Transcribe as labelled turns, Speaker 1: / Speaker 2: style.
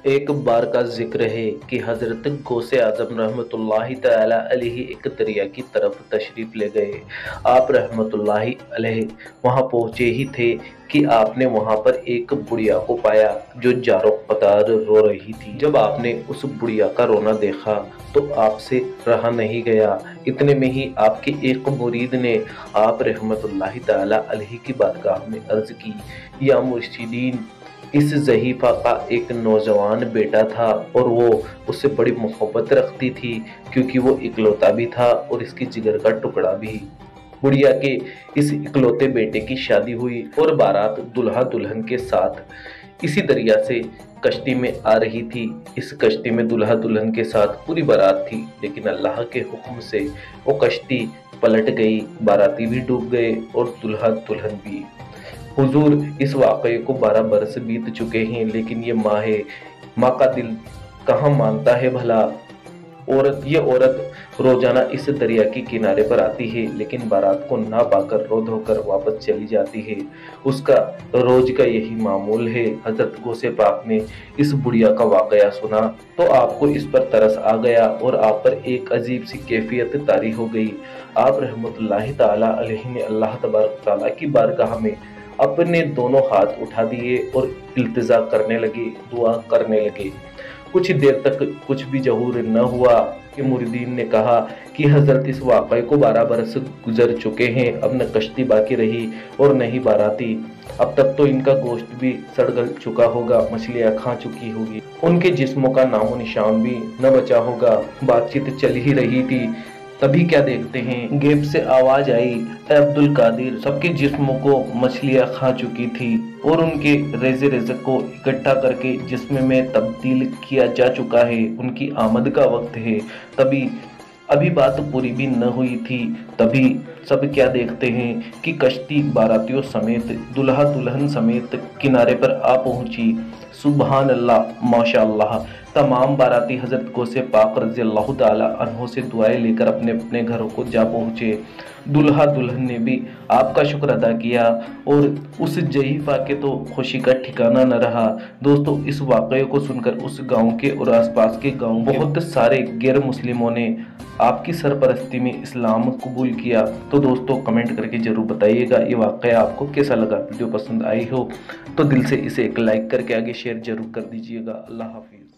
Speaker 1: ایک بار کا ذکر ہے کہ حضرت غوث اعظم رحمۃ اللہ تعالی علیہ ایک دریا کی طرف تشریف لے گئے۔ آپ رحمۃ اللہ علیہ وہاں پہنچے ہی تھے کہ آپ نے وہاں پر ایک بڑھیا کو پایا جو جارو قطار رو رہی تھی۔ جب آپ نے اس بڑھیا کا رونا دیکھا تو آپ سے رہا نہیں گیا۔ اتنے میں ہی آپ کے ایک مرید نے آپ رحمۃ اللہ تعالی علیہ کی بارگاہ میں عرض کی، یا مرشدین، اس ضعیفہ کا ایک نوجوان بیٹا تھا اور وہ اس سے بڑی محبت رکھتی تھی کیونکہ وہ اکلوتا بھی تھا اور اس کی جگر کا ٹکڑا بھی۔ بڑھیا کے اس اکلوتے بیٹے کی شادی ہوئی اور بارات دلہا دلہن کے ساتھ اسی دریا سے کشتی میں آ رہی تھی۔ اس کشتی میں دلہا دلہن کے ساتھ پوری بارات تھی، لیکن اللہ کے حکم سے وہ کشتی پلٹ گئی، باراتی بھی ڈوب گئے اور دلہا دلہن بھی۔ حضور، اس واقعے کو 12 برس بیت چکے ہیں، لیکن یہ ماں کا دل کہاں مانتا ہے بھلا۔ یہ عورت روزانہ اس دریا کے کنارے پر آتی ہے، لیکن بارات کو نہ پا کر رو دھو کر واپس چلی جاتی ہے۔ اس کا روز کا یہی معمول ہے۔ حضرت غوث پاک نے اس بڑھیا کا واقعہ سنا تو آپ کو اس پر ترس آ گیا اور آپ پر ایک عجیب سی کیفیت طاری ہو گئی۔ آپ رحمۃ اللہ تعالی علیہ نے اللہ تبارک تعالیٰ کی بارگاہ میں اپنے دونوں ہاتھ اٹھا دیے اور التجا کرنے لگے، دعا کرنے لگے۔ کچھ دیر تک کچھ بھی ظہور نہ ہوا کہ مریدین نے کہا کہ حضرت، اس واقعے کو 12 برس گزر چکے ہیں، اب نہ کشتی باقی رہی اور نہ ہی باراتی۔ اب تک تو ان کا گوشت بھی سڑ گل چکا ہوگا، مچھلیاں کھا چکی ہوگی، ان کے جسموں کا نام و نشان بھی نہ بچا ہوگا۔ بات چیت چل ہی رہی تھی، تبھی کیا دیکھتے ہیں گیپ سے آواز آئی، اے عبد القادر، سب کے جسموں کو مچھلیاں کھا چکی تھی اور ان کے ریزے رزق کو اکٹھا کر کے جسم میں تبدیل کیا جا چکا ہے، ان کی آمد کا وقت ہے۔ ابھی بات پوری بھی نہ ہوئی تھی، تبھی سب کیا دیکھتے ہیں کہ کشتی باراتیوں سمیت، دلہا دلہن سمیت کنارے پر آ پہنچی۔ سبحان اللہ، ماشاء اللہ۔ تمام باراتی حضرت غوث پاک رضی اللہ تعالی عنہ سے دعائیں لے کر اپنے اپنے گھروں کو جا پہنچے۔ دلہا دلہن نے بھی آپ کا شکر ادا کیا اور اس ضعیفہ کے تو خوشی کا ٹھکانہ نہ رہا۔ دوستو، اس واقعے کو سن کر اس گاؤں کے اور آس پاس کے گاؤں کے بہت سارے غیر مسلموں نے آپ کی سرپرستی میں اسلام قبول کیا۔ تو دوستو، کمنٹ کر کے ضرور بتائیے گا یہ واقعہ آپ کو کیسا لگا۔ ویڈیو پسند آئی ہو تو دل سے اسے ایک لائک کر کے آگے شیئر ضرور کر دیجیے گا۔ اللہ حافظ۔